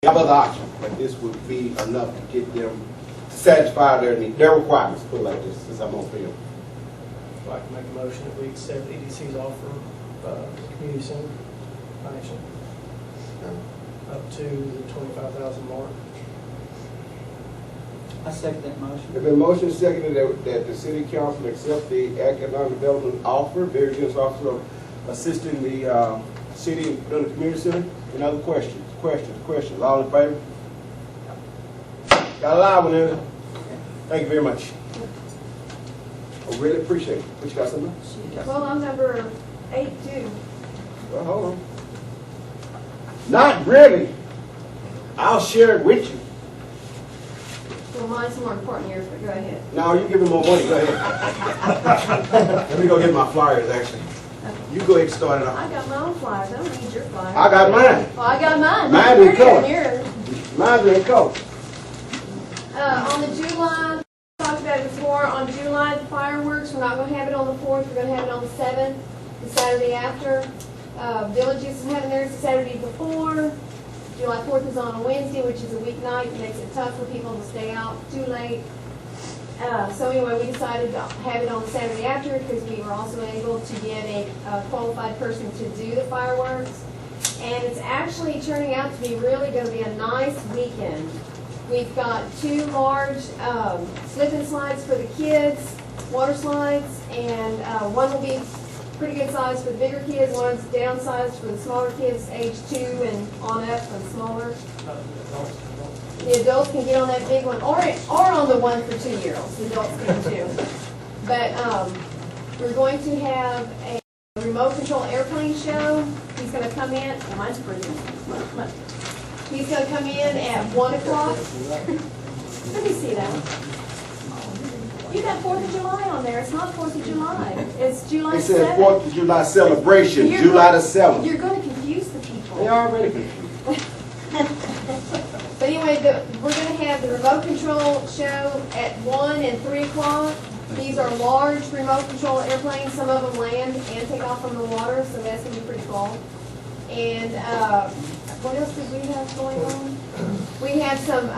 have other options, but this would be enough to get them to satisfy their requirements, put it like this, since I'm on film. I'd like to make a motion that we accept EDC's offer of the community center donation up to the 25,000 mark. I second that motion. There's been a motion seconded that the city council accept the economic development offer, very generous offer of assisting the city in the community center. Any other questions? Questions? All in favor? Got a live one in. Thank you very much. I really appreciate it. What you got something? Well, I'm number 8 too. Well, hold on. Not really. I'll share it with you. Well, mine's more important yours, but go ahead. No, you give me more money. Go ahead. Let me go get my flyers, actually. You go ahead and start it off. I got my own flyers. I don't need your flyers. I got mine. Well, I got mine. Mine in color. Yours. Mine's in color. On the July, talked about it before, on July fireworks, we're not going to have it on the 4th, we're going to have it on the 7th, the Saturday after. Villages is having theirs the Saturday before. July 4th is on a Wednesday, which is a weeknight. It makes it tough for people to stay out too late. So anyway, we decided to have it on the Saturday after because we were also able to get a qualified person to do the fireworks. And it's actually turning out to be really going to be a nice weekend. We've got 2 large slip and slides for the kids, water slides, and one will be pretty good size for the bigger kids, one's downsized for the smaller kids, age 2 and on up and smaller. The adults can get on that big one, or on the one for 2-year-olds. The adults can too. But we're going to have a remote control airplane show. He's going to come in. Oh, mine's pretty. He's going to come in at 1 o'clock. Let me see that. You got 4th of July on there. It's not 4th of July. It's July 7th. It says 4th of July celebration, You're July the going- 7th. You're going to confuse the people. They already confused. But anyway, we're going to have the remote control show at 1 and 3 o'clock. These are large remote control airplanes. Some of them land and take off from the water, so that's going to be pretty cool. And what else did we have going on? We have some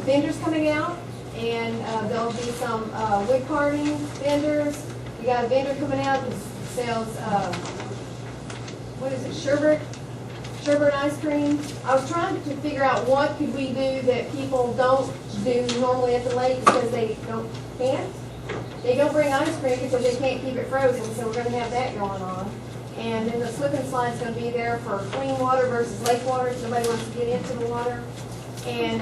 vendors coming out, and there'll be some wood carving vendors. We got a vendor coming out that sells, what is it, sherbet ice cream. I was trying to figure out what could we do that people don't do normally at the lake because they can't. They don't bring ice cream because they can't keep it frozen, so we're going to have that going on. And then the slip and slide is going to be there for clean water versus lake water if somebody wants to get into the water. And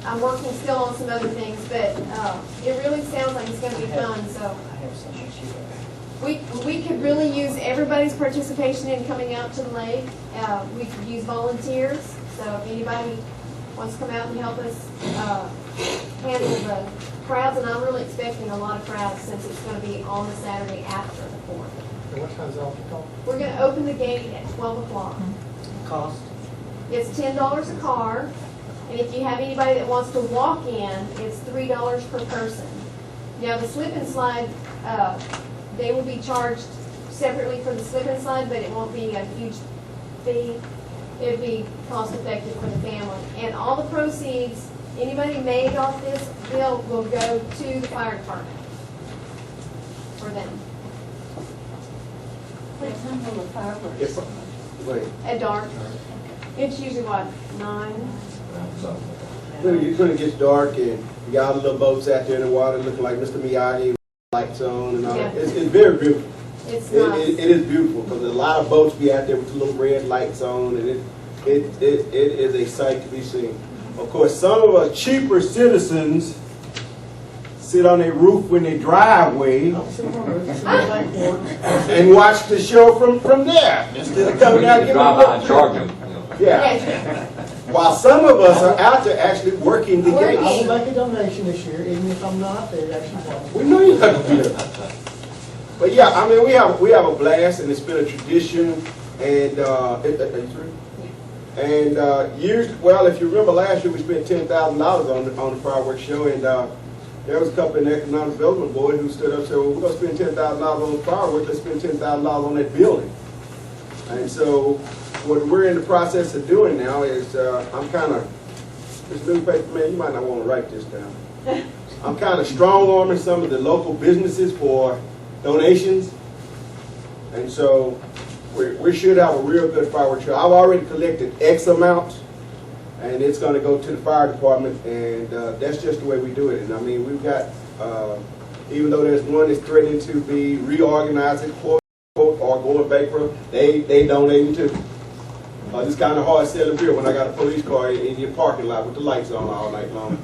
I'm working still on some other things, but it really sounds like it's going to be fun. So we could really use everybody's participation in coming out to the lake. We could use volunteers. So if anybody wants to come out and help us handle the crowds, and I'm really expecting a lot of crowds since it's going to be on the Saturday after the 4th. And what time's off the call? We're going to open the gate at 12 o'clock. Cost? It's $10 a car, and if you have anybody that wants to walk in, it's $3 per person. Now, the slip and slide, they will be charged separately for the slip and slide, but it won't be a huge fee. It'll be cost effective for the family. And all the proceeds, anybody made off this bill will go to the fire department for them. What time will the fireworks? Wait. At dark. It's usually what, 9? When it gets dark and you got all the little boats out there in the water looking like Mr. Miyagi, lights on and all that. Yeah. It's very beautiful. It's nice. It is beautiful because a lot of boats be out there with the little red lights on, and it is a sight to be seen. Of course, some of us cheaper citizens sit on their roof when they driveway and watch the show from there instead of coming out and giving drive by and charge them. Yeah. While some of us are out there actually working the Working. I will gates. make a donation this year, even if I'm not there, actually. We know you're not gonna do that. But yeah, I mean, we have a blast, and it's been a tradition. And are you through? And years, well, if you remember last year, we spent $10,000 on the fireworks show, and there was a couple in the economic development board who stood up and said, "Well, we're gonna spend $10,000 on the fireworks. Let's spend $10,000 on that building." And so what we're in the process of doing now is, I'm kind of, this newspaper man, you might not want to write this down. I'm kind of strong-arming some of the local businesses for donations. And so we should have a real good fireworks show. I've already collected X amount, and it's going to go to the fire department, and that's just the way we do it. And I mean, we've got, even though there's one that's threatening to be reorganizing, quote, or going bankrupt, they donating too. It's kind of hard selling beer when I got a police car in your parking lot with the lights on all night long.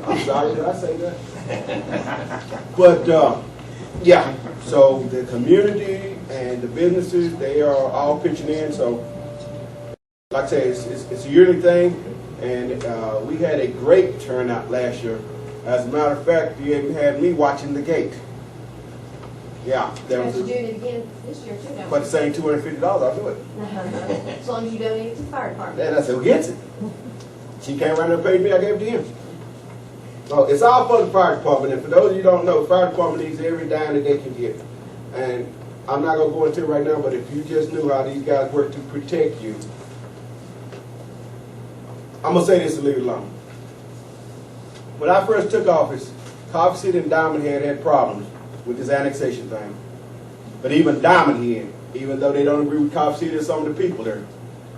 I'm sorry, did I say that? But, yeah, so the community and the businesses, they are all pitching in. So, like I say, it's a yearly thing, and we had a great turnout last year. As a matter of fact, you even had me watching the gate. Yeah, there was. You're doing it again this year too, don't you? But the same $250, I'll do it. As long as you donate it to the fire department. And I said, who gets it? She came around and paid me, I gave it to him. So it's all for the fire department. And for those of you who don't know, the fire department needs every dime that they can get. And I'm not going to go into it right now, but if you just knew how these guys work to protect you. I'm going to say this and leave it alone. When I first took office, Cofy Chitty and Diamond Head had problems with this annexation thing. But even Diamond Head, even though they don't agree with Cofy Chitty and some of the people there,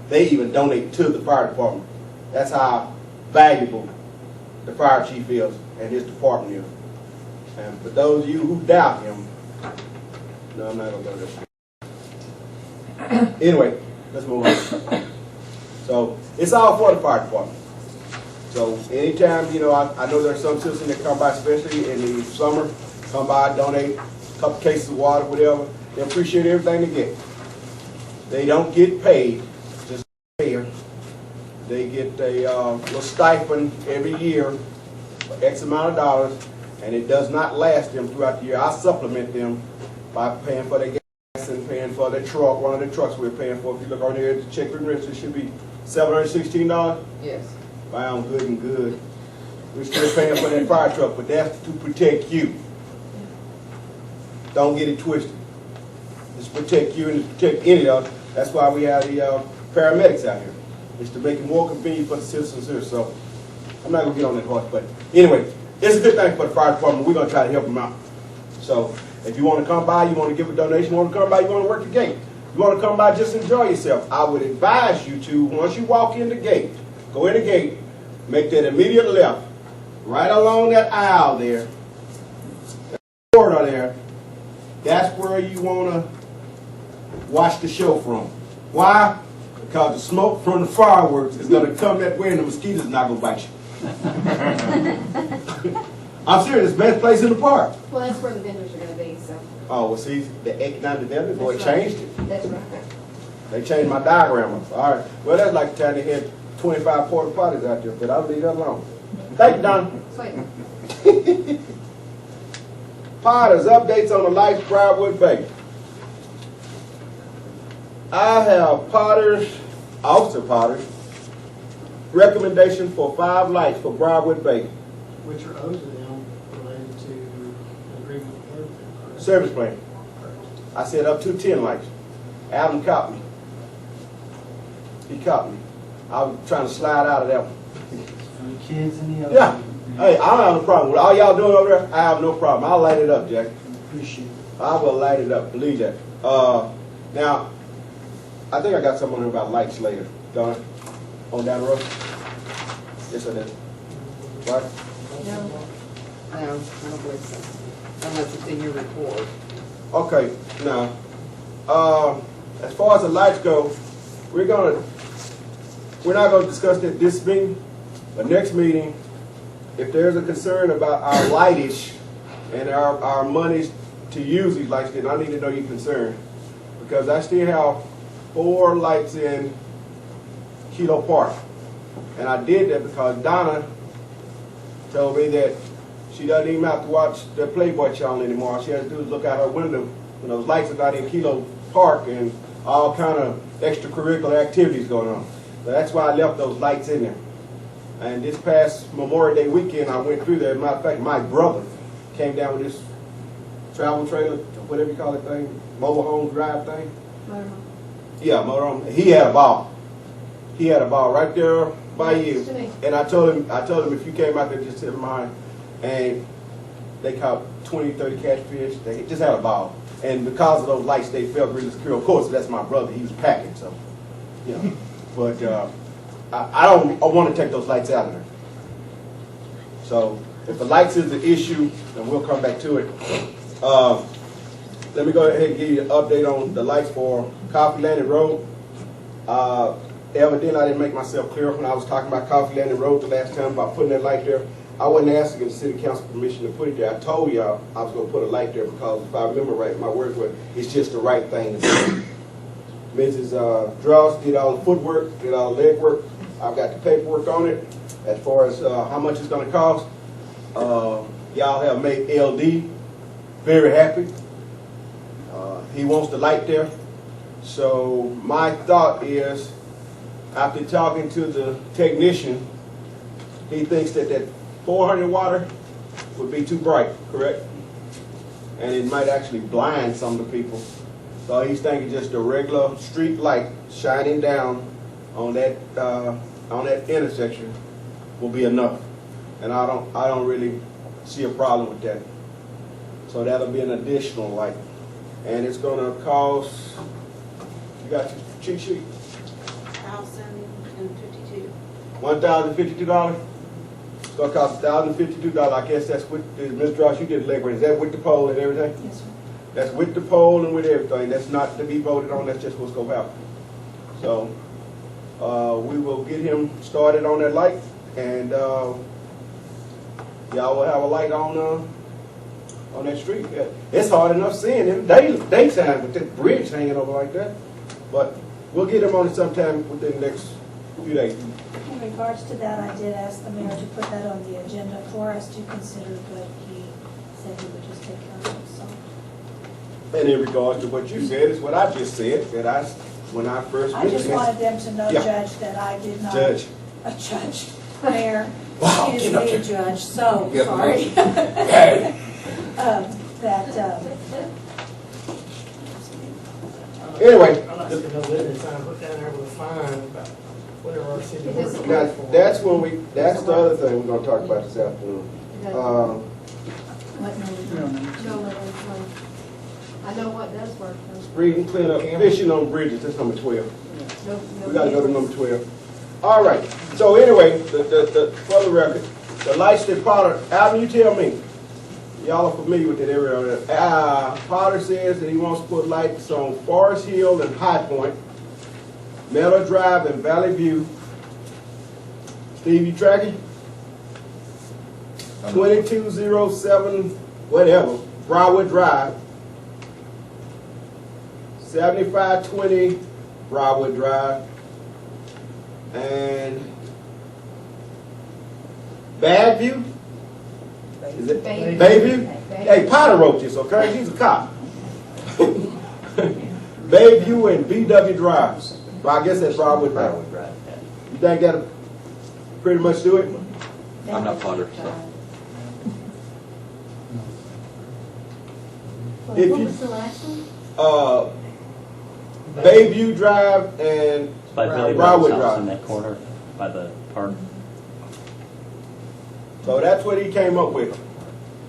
they even donate to the fire department. That's how valuable the fire chief is and his department is. And for those of you who doubt him, no, I'm not going to go there. Anyway, let's move on. So it's all for the fire department. So anytime, you know, I know there's some citizens that come by, especially in the summer, come by, donate a couple cases of water, whatever. They appreciate everything they get. They don't get paid, just here. They get a little stipend every year for X amount of dollars, and it does not last them throughout the year. I supplement them by paying for their gas and paying for their truck. One of the trucks we're paying for, if you look on here at the check register, it should be $716. Yes. Found good and good. We're still paying for that fire truck, but that's to protect you. Don't get it twisted. It's to protect you and to protect any of us. That's why we have the paramedics out here. It's to make it more convenient for the citizens here. So I'm not going to get on that horse, but anyway, it's a good thing for the fire department. We're going to try to help them out. So if you want to come by, you want to give a donation, you want to come by, you want to work the gate, you want to come by, just enjoy yourself. I would advise you to, once you walk in the gate, go in the gate, make that immediate left, right along that aisle there, that corridor there. That's where you want to watch the show from. Why? Because the smoke from the fireworks is going to come that way and the mosquitoes are not going to bite you. I'm serious, it's the best place in the park. Well, that's where the vendors are going to be, so. Oh, well, see, the economic development board That's right. changed it. That's right. They changed my diagram up. All right. Well, that's like the time they had 25 porta potties out there, but I'll leave that alone. Thank you, Don. Sweet. Potters, updates on the lights, Briarwood Bay. I have Potters, Officer Potters, recommendation for 5 lights for Briarwood Bay. Which are owed to them related to an agreement with them. correct? Service plan. Correct. I said up to 10 lights. Adam caught me. He caught me. I was trying to slide out of that one. For the kids and the Yeah. others. Hey, I don't have no problem with all y'all doing over there. I have no problem. I'll light it up, Jack. Appreciate it. I will light it up. Believe that. Now, I think I got something on there about lights later. Donna, on down the road. Yes, I did. Right? No, I don't believe so. Unless it's in your report. Okay. Now, as far as the lights go, we're not going to discuss that this meeting, but next meeting, if there's a concern about our lightage and our monies to use these lights, then I need to know your concern. Because I still have 4 lights in Kilo Park. And I did that because Donna told me that she doesn't even have to watch the Playboy channel anymore. All she has to do is look out her window when those lights are not in Kilo Park and all kind of extracurricular activities going on. So that's why I left those lights in there. And this past Memorial Day weekend, I went through there. As a matter of fact, my brother came down with this travel trailer, whatever you call it thing, mobile home drive thing. Motorhome. Yeah, motorhome. He had a ball. He had a ball right there by Next you. to me. And I told him if you came out there, just sit behind. And they caught 20, 30 catfish. They just had a ball. And because of those lights, they felt really secure. Of course, that's my brother. He was packing, so, you know. But I want to take those lights out of there. So if the lights is the issue, then we'll come back to it. Let me go ahead and give you an update on the lights for Cofy Landing Road. Evidently, I didn't make myself clear when I was talking about Cofy Landing Road the last time about putting that light there. I wasn't asking the city council permission to put it there. I told y'all I was going to put a light there because if I remember right, my words were, it's just the right thing to do. Mrs. Dross did all the footwork, did all the leg work. I've got the paperwork on it as far as how much it's going to cost. Y'all have made LD very happy. He wants the light there. So my thought is, after talking to the technician, he thinks that 400 watt would be too bright, correct? And it might actually blind some of the people. So he's thinking just a regular street light shining down on that intersection will be enough. And I don't really see a problem with that. So that'll be an additional light. And it's gonna cost, you got your cheat sheet? $1,052. $1,052? It's gonna cost $1,052. I guess that's with, Ms. Dross, you did the legwork. Is that with the pole and everything? Yes, sir. That's with the pole and with everything. That's not to be voted on, that's just what's gonna happen. So, we will get him started on that light, and y'all will have a light on that street. Yeah. It's hard enough seeing him daytime with that bridge hanging over like that. But we'll get him on it sometime within the next few days. In regards to that, I did ask the mayor to put that on the agenda for us to consider, but he said he would just take care of it, so. And in regards to what you said, is what I just said, that when I first I just wanted them to know, Yeah. Judge, that I did not. Judge. A judge, mayor, Wow, excuse get up me, there. judge, so, Yeah. sorry. Hey. Anyway, I'd like to know whether it's time put down there with a fine about whatever our city. It is- ordinance now, for. that's the other thing we're gonna talk about this afternoon. What number? No, I know what does work. though. Reading, cleanup, fishing on bridges, that's number 12. No, We gotta go to number 12. All right, so anyway, for the record, the lights that Potter, Alvin, you tell me, y'all are familiar with that area. Potter says that he wants to put lights on Forest Hill and High Point, Meadow Drive and Valley View. Steve, you tracking? 2207, whatever, Broward Drive. 7520 Broward Drive. And Badview? Is it Bayview. Bayview? Hey, Potter wrote this, okay? He's a cop. Bayview and BW Drive. Well, I guess that's Broward Drive. You think that'll pretty much do it? I'm not Potter, so. If What you- was the last one? Bayview Drive and By Billy Broward Brown's house Drive. in that corner, by the park. So that's what he came up with.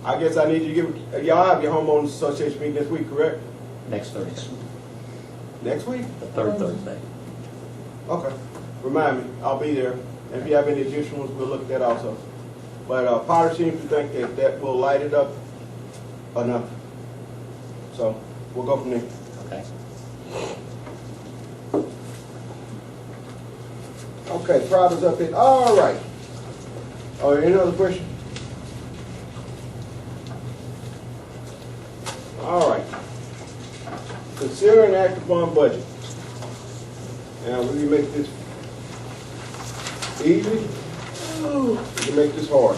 I guess I need you to give, y'all have your homeowners association meeting this week, correct? Next Thursday, Next week? the third Thursday. Okay. Remind me, I'll be there. And if you have any additional ones, we'll look at that also. But Potter seems to think that will light it up enough. So we'll go from there. Okay. Okay, Prada's up in, all right. Oh, any other question? All right. Consider and act upon budget. Now, we can make this easy. We can make this hard.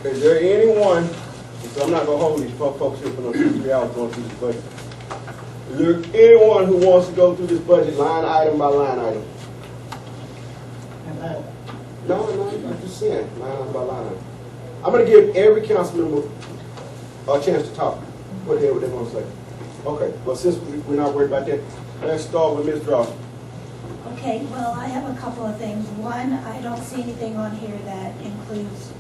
Is there anyone, so I'm not gonna hold these folks here for no 2-3 hours going through this budget. Is there anyone who wants to go through this budget line item by line item? No, I'm just saying, line item by line item. I'm gonna give every council member a chance to talk. What the hell would they want to say? Okay, well, since we're not worried about that, Let's start with Ms. Dawson. Okay, well, I have a couple of things. One, I don't see anything on here that includes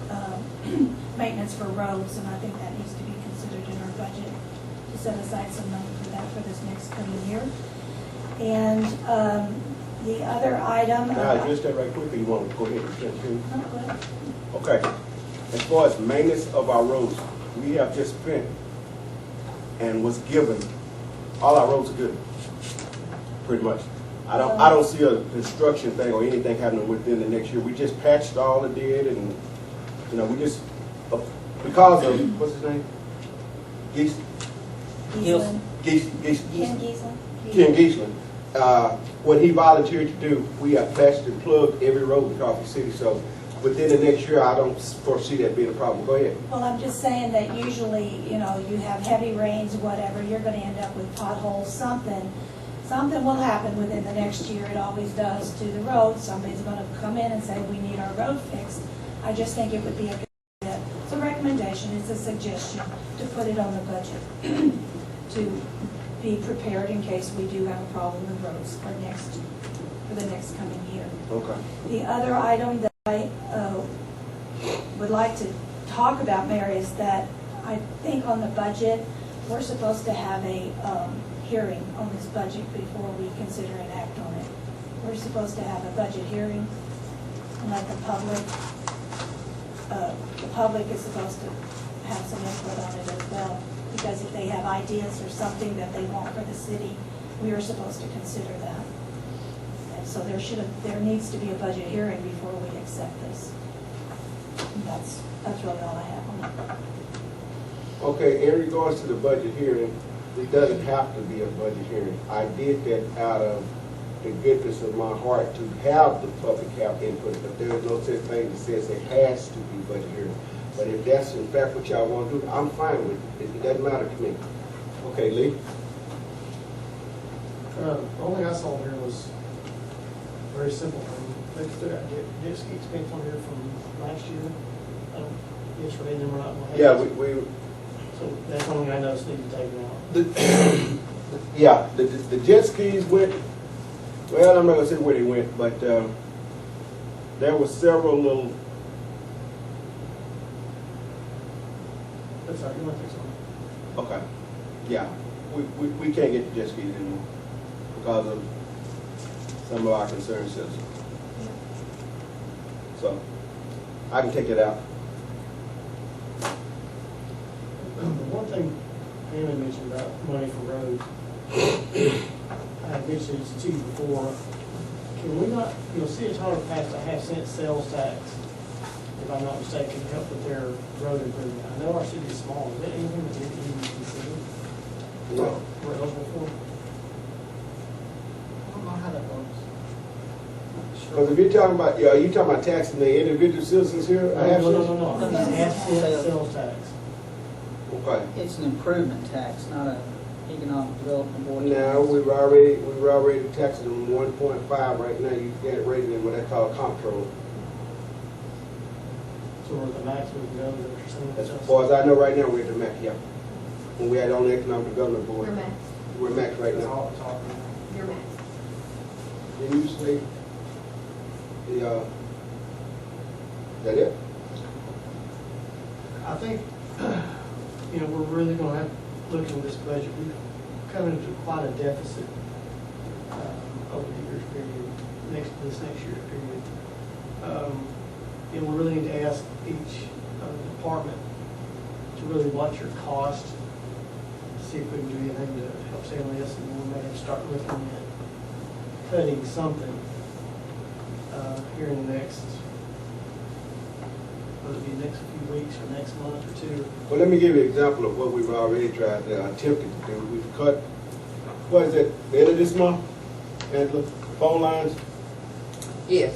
maintenance for roads, and I think that needs to be considered in our budget to set aside some money for that for this next coming year. And the other item. Now, address that right quick, or you want to go ahead and continue? No, go ahead. Okay. As far as maintenance of our roads, we have just spent and was given, all our roads are good, pretty much. I don't see a construction thing or anything happening within the next year. We just patched all it did, and, you know, we just, because of, what's his name? Giesland. Ken Giesland. Ken Giesland. What he volunteered to do, we have patched and plugged every road in Cofy City, so within the next year, I don't foresee that being a problem. Go ahead. Well, I'm just saying that usually, you know, you have heavy rains, whatever, you're gonna end up with potholes, something will happen within the next year. It always does to the road. Somebody's gonna come in and say, we need our road fixed. I just think it would be a good idea. It's a recommendation, it's a suggestion to put it on the budget to be prepared in case we do have a problem with roads for the next coming year. Okay. The other item that I would like to talk about, Mayor, is that I think on the budget, we're supposed to have a hearing on this budget before we consider an act on it. We're supposed to have a budget hearing and let the public is supposed to have some input on it as well. Because if they have ideas or something that they want for the city, we are supposed to consider that. And so there needs to be a budget hearing before we accept this. And that's really all I have on that. Okay, in regards to the budget hearing, it doesn't have to be a budget hearing. I did that out of the goodness of my heart to have the public have input, but there is no such thing that says it has to be budget hearing. But if that's in fact what y'all want to do, I'm fine with it. It doesn't matter to me. Okay, Lee? The only thing I saw here was very simple. They took out jet ski expense on here from last year. Yes, right, and then we're not going to have. Yeah, it. we So that's the only thing I noticed needed to take it out. yeah, the jet skis went, well, I'm not going to say where they went, but there were several little, That's all right, you want to take some? okay, yeah, we can't get the jet skis anymore because of some of our concerned citizens. So, I can take it out. The one thing Amy mentioned about money for roads, I had mentioned it to you before. Can we not, City Hall passed a half-cent sales tax, if I'm not mistaken, to help with their road improvement. I know our city is small. Is that anything that we can even consider? No. We're eligible for? I don't know how that works. Because if you're talking about, yeah, you talking about taxing the individual citizens here? I have No. No. Half-cent sales tax. Okay. It's an improvement tax, not a economic development board. Now, we've already taxed them 1.5 right now. You got it rated in what they call comptroller. So we're at the max we can go, is that what you're saying? As far as I know right now, we're at the max, yeah. When we had on the economic development board. You're max. We're max right That's now. all I'm talking about. You're max. Didn't you say the, is that it? I think, we're really gonna have to look into this budget. We've come into quite a deficit over the years period, this next year period. And we really need to ask each department to really watch your cost, see if we can do anything to help save on this, and we may have to start looking at cutting something here in the next, whether it be next few weeks or next month or two. Well, let me give you an example of what we've already tried, attempted to do. We've cut, what is it, the end of this month? Angela, phone lines, Yes.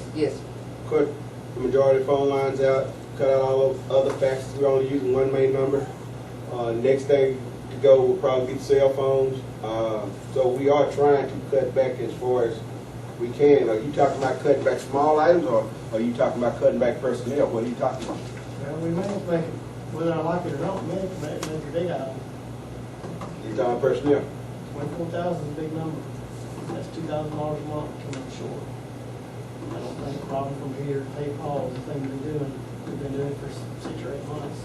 cut the majority of phone lines out, cut out all of other faxes. We're only using one main number. Next thing to go will probably be cell phones. So we are trying to cut back as far as we can. Are you talking about cutting back small items, or are you talking about cutting back personnel? What are you talking about? Well, we may have to make it, whether I like it or not, we may have to make it a big item. You're talking personnel. 24,000 is a big number. that's $2,000 a month coming short. I don't think robbing from here to pay Paul is the thing we've been doing for 6 or 8 months.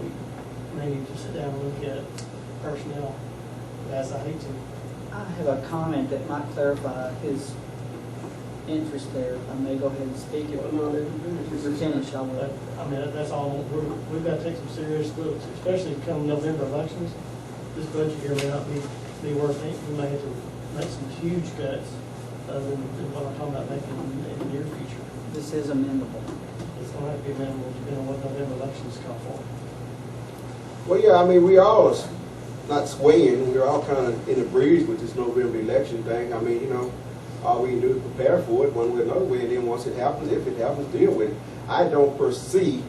We may need to sit down and look at personnel, as I hate to. I have a comment that might clarify his interest there. I may go ahead and speak it. Well, no, If you're finished, I will. But, I mean, that's all, we've got to take some serious looks, especially come November elections. This budget here may not be worth it. We may have to make some huge cuts than what I'm talking about making in the near future. This is amendable. It's going to have to be minimal depending on what November elections come for. Well, yeah, I mean, we all, not swaying, we're all kind of in the breeze with this November election thing. I mean, you know, all we can do is prepare for it one way or another way, and then once it happens, if it happens, deal with it. I don't foresee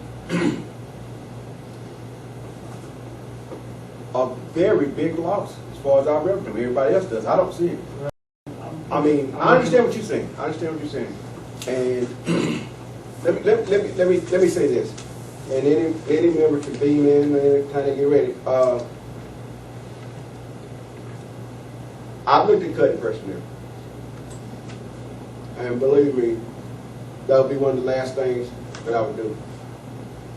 a very big loss as far as our revenue. Everybody else does. I don't see it. I mean, I understand what you're saying. I understand what you're saying. And let me say this. And any member can beam in and kind of get ready. I've looked at cutting personnel. And believe me, that would be one of the last things that I would do.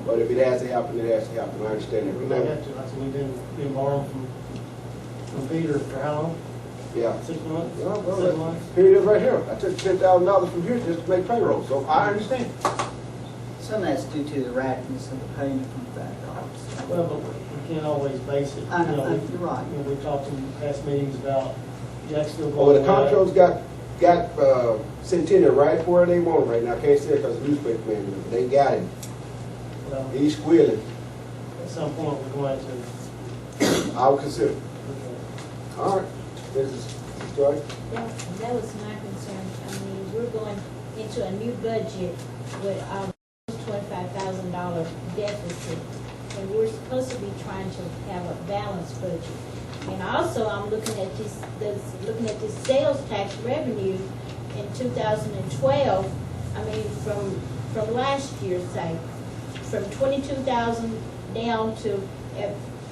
But if it has to happen, it has to happen. I understand that. We may have to. Like I said, we've been borrowing from Peter for how long? Yeah. 6 months? Well, 7 months? here it is right here. I took $10,000 from here just to make payroll, so I understand. Some of that's due to the rapidness of the payment from the back office. Well, but we can't always base it. I know, You know, you're right. You know, we talked in past meetings about Jacksonville Oh, going the away. comptroller's got Centennial right where they want it right now. I can't say it because the newspaper man, they got him. Well, He's squealing. at some point, we're going to. I'll consider. All right. This is Joy. That was my concern. I mean, we're going into a new budget with $25,000 deficit, and we're supposed to be trying to have a balanced budget. And also, I'm looking at this sales tax revenue in 2012. I mean, from last year, say, from 22,000 down to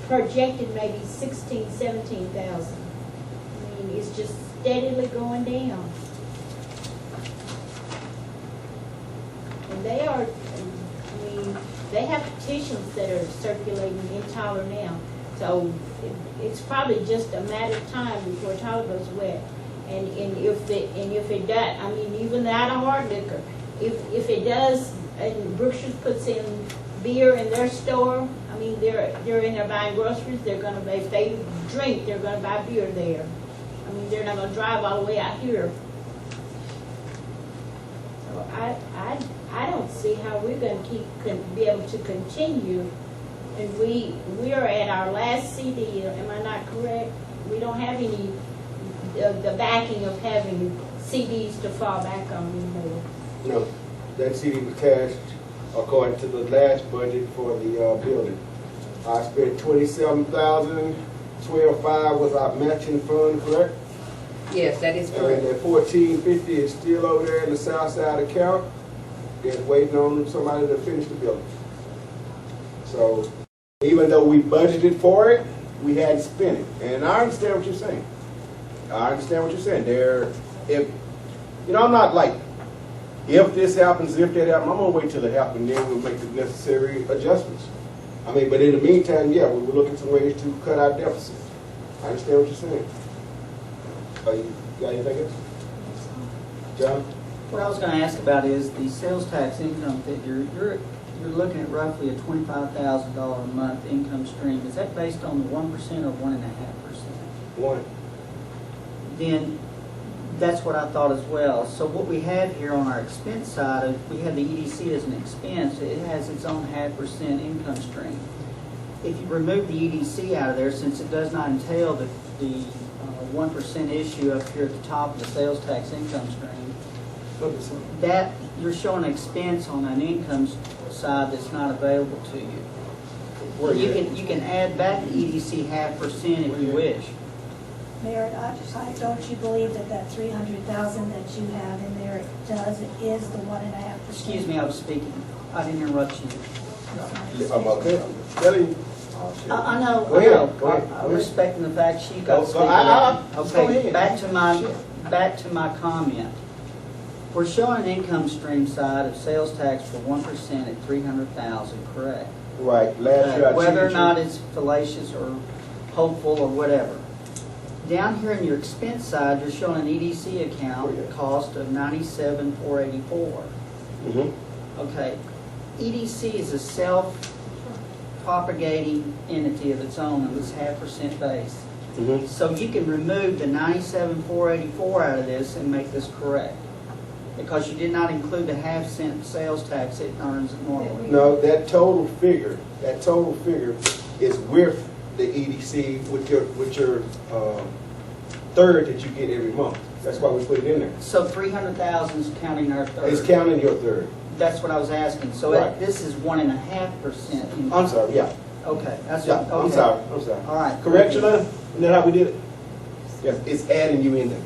projected maybe 16, 17,000. I mean, it's just steadily going down. And they are, I mean, they have petitions that are circulating in Tyler now. So it's probably just a matter of time before Tyler goes wet. And if it does, I mean, even out of hard liquor, if it does, and Brookshire's puts in beer in their store, I mean, they're in there buying groceries. They're gonna, if they drink, they're gonna buy beer there. I mean, they're not gonna drive all the way out here. So I don't see how we're gonna be able to continue. And we are at our last CD. Am I not correct? We don't have any the backing of having CDs to fall back on anymore. No, that CD was cashed according to the last budget for the building. I spent $27,000. 12.5 was our matching fund, correct? Yes, that is And correct. that $14.50 is still over there in the south side of Carroll. They're waiting on somebody to finish the building. So even though we budgeted for it, we hadn't spent it. And I understand what you're saying. I understand what you're saying. I'm not like, if this happens, if that happens, I'm gonna wait till it happens, then we'll make the necessary adjustments. I mean, but in the meantime, yeah, we will look at some ways to cut our deficit. I understand what you're saying. You got anything else? John? What I was going to ask about is the sales tax income figure. You're looking at roughly a $25,000 a month income stream. Is that based on the 1% or 1.5%? One. Then that's what I thought as well. So what we have here on our expense side, we have the EDC as an expense. It has its own 0.5% income stream. If you remove the EDC out of there, since it does not entail the 1% issue up here at the top of the sales tax income stream, that you're showing expense on an income side that's not available to you. You can add back the EDC 0.5% if you wish. Mayor, don't you believe that 300,000 that you have in there is the 1.5%? Excuse me, I was speaking. I didn't interrupt you. I'm okay. I'm telling you. I know, Go I ahead, know. go ahead, go I'm ahead. respecting the fact she got to Go- speak. go- go Okay, ahead. back to my comment. We're showing an income stream side of sales tax for 1% at 300,000, correct? Right, last year I Whether or cheated not you. it's fallacious or hopeful or whatever. Down here in your expense side, you're showing an EDC account cost of 97,484. Mhm. Okay, EDC is a self-propagating entity of its own, and it's 0.5% base. Mhm. So you can remove the 97,484 out of this and make this correct. Because you did not include the 0.5 sales tax it earns normally. No, that total figure is with the EDC, with your third that you get every month. That's why we put it in there. So 300,000 is counting our third. It's counting your third. That's what I was asking. So Right. this is 1.5%. I'm sorry, yeah. Okay, that's Yeah, what, I'm okay. sorry. All right. Correct, June11? Isn't that how we did it? Yes, it's adding you in there.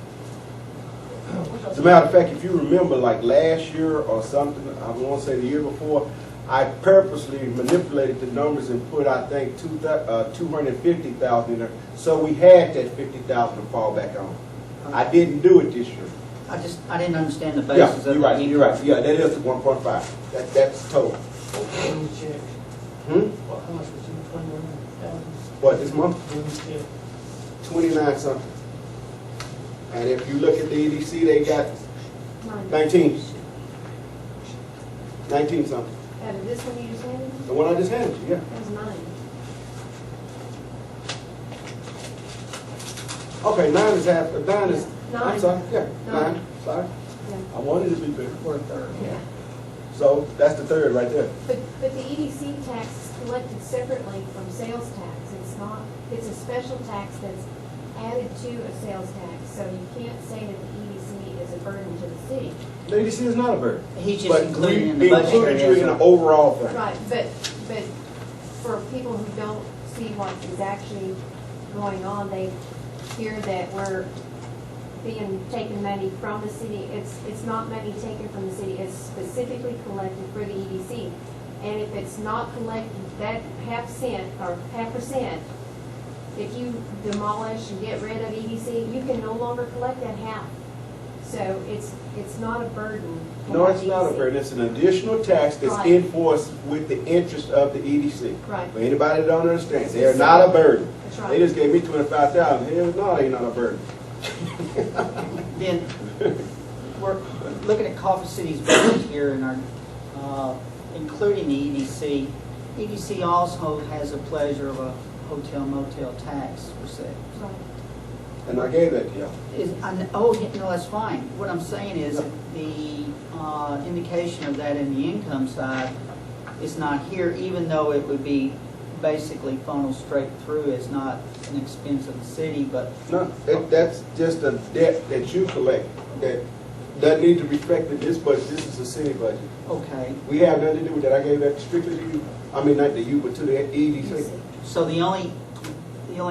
As a matter of fact, if you remember, like last year or something, I want to say the year before, I purposely manipulated the numbers and put, I think, 250,000 in there. So we had that 50,000 to fall back on. I didn't do it this year. I didn't understand the Yeah, basis of you're the right, you're right. Yeah, that is the 1.5. That's total. When we check, Hmm? what, how much was it, 21,000? What, this month? When we check, 29 something. And if you look at the EDC, they got Mine. 19. 19 something. Out of this one you just handed me? The one I just handed you, yeah. That was mine. Okay, 9 is half, 9 is, I'm Nine. sorry, yeah, 9, Nine. sorry. Yeah. I wanted it to be bigger. Or a third. Yeah. So that's the third right there. But the EDC tax is collected separately from sales tax. It's not, it's a special tax that's added to a sales tax. So you can't say that the EDC is a burden to the city. The EDC is not a burden. He's just But including we in the budget included you area. in the overall thing. Right, but for people who don't see what is actually going on, they hear that we're taking money from the city. It's not money taken from the city, it's specifically collected for the EDC. And if it's not collected, that 0.5%, if you demolish and get rid of EDC, you can no longer collect that half. So it's not a burden. to No, have it's not a EDC. burden. It's an additional tax that's Right. enforced with the interest of the EDC. Right. For anybody that don't understand, they are not a burden. That's They right. just gave me 25,000. Hell no, they're not a burden. Then, we're looking at Coffee City's budget here and our, including the EDC. EDC also has a pleasure of a hotel motel tax percent. Right. And I gave that to y'all. Oh, no, that's fine. What I'm saying is that the indication of that in the income side is not here, even though it would be basically funneled straight through. It's not an expense of the city, but No, that's just a debt that you collect that doesn't need to be reflected in this budget. This is a city budget. okay. We have nothing to do with that. I gave that strictly to you. I mean, not to you, but to the EDC. So the only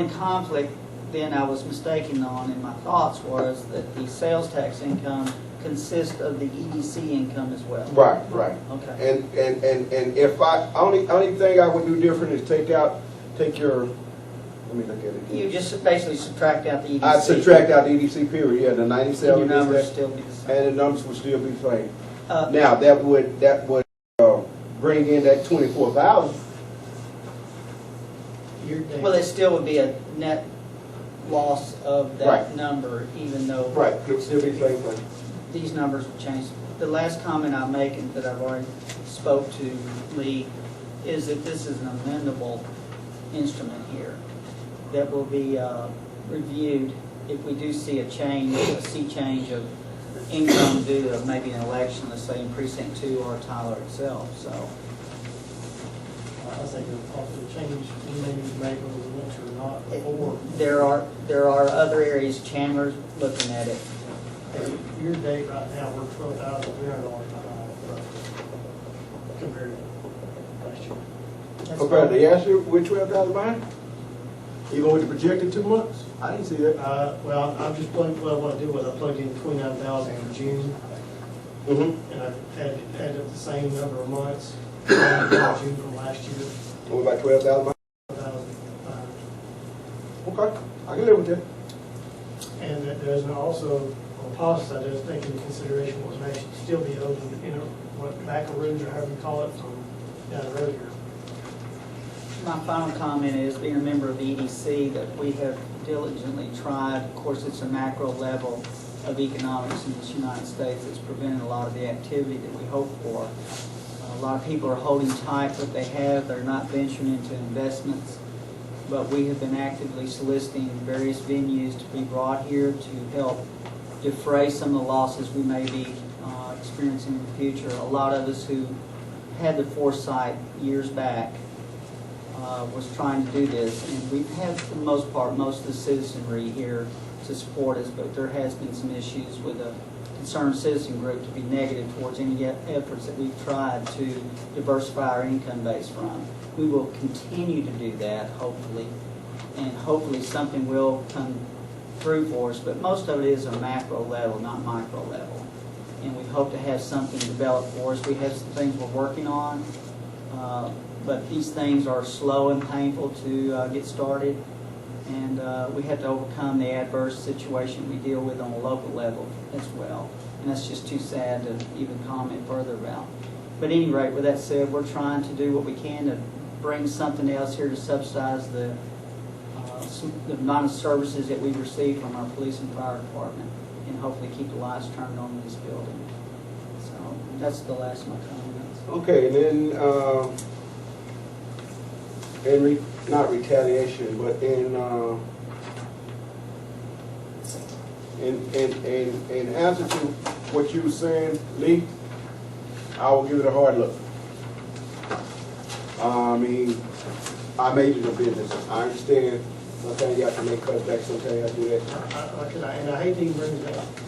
conflict then I was mistaken on in my thoughts was that the sales tax income consists of the EDC income as well. Right, right. Okay. And if only thing I would do different is take your, let me look at it again. You just basically subtract out the EDC. I'd subtract out the EDC period, yeah, the And 97. your numbers this, still be the same. that, and the numbers would still be the same. Uh, Now, that would bring in that 24,000. year to date. Well, it still would be a net loss of that Right. number, even though Right, it would still be the same thing. these numbers would change. The last comment I'm making that I've already spoke to Lee is that this is an amendable instrument here that will be reviewed if we do see a change, a sea change of income due to maybe an election, let's say in precinct 2 or Tyler itself, so. I think it'll also change, we may need to make those winter or not before. There are other areas, Chandler's looking at it. Year to date right now, we're $12,300 behind compared to last year. That's Compared fine. to last year, we're 12,000 behind? Even with the projected 2 months? I didn't see that. Well, I'm just plugging, well, what I did was I plugged in 29,000 for June, Mm-hmm. and I added up the same number of months, June from last year, We're about 12,000 behind. 1,000 Okay, I can live with that. And that there's also, on the policy side, there's taking into consideration what may still be owed, what back of rooms or however you call it from down the road here. My final comment is, being a member of the EDC, that we have diligently tried, of course, it's a macro level of economics in this United States that's preventing a lot of the activity that we hope for. A lot of people are holding tight what they have, they're not venturing into investments, but we have been actively soliciting various venues to be brought here to help defray some of the losses we may be experiencing in the future. A lot of us who had the foresight years back was trying to do this, and we've had, for the most part, most of the citizenry here to support us, but there has been some issues with a concerned citizen group to be negative towards any efforts that we've tried to diversify our income base from. We will continue to do that, hopefully, and hopefully something will come through for us, but most of it is a macro level, not micro level. And we hope to have something developed for us. We have some things we're working on, but these things are slow and painful to get started, and we have to overcome the adverse situation we deal with on a local level as well. And that's just too sad to even comment further about. But at any rate, with that said, we're trying to do what we can to bring something else here to subsidize the amount of services that we receive from our police and fire department, and hopefully keep the lights turned on in this building. So that's the last of my comments. Okay, and then, not retaliation, but in answer to what you were saying, Lee, I will give it a hard look. I mean, I made it a business. I understand. Sometimes you have to make cutbacks. Sometimes you have to do that. And I hate to even bring it up.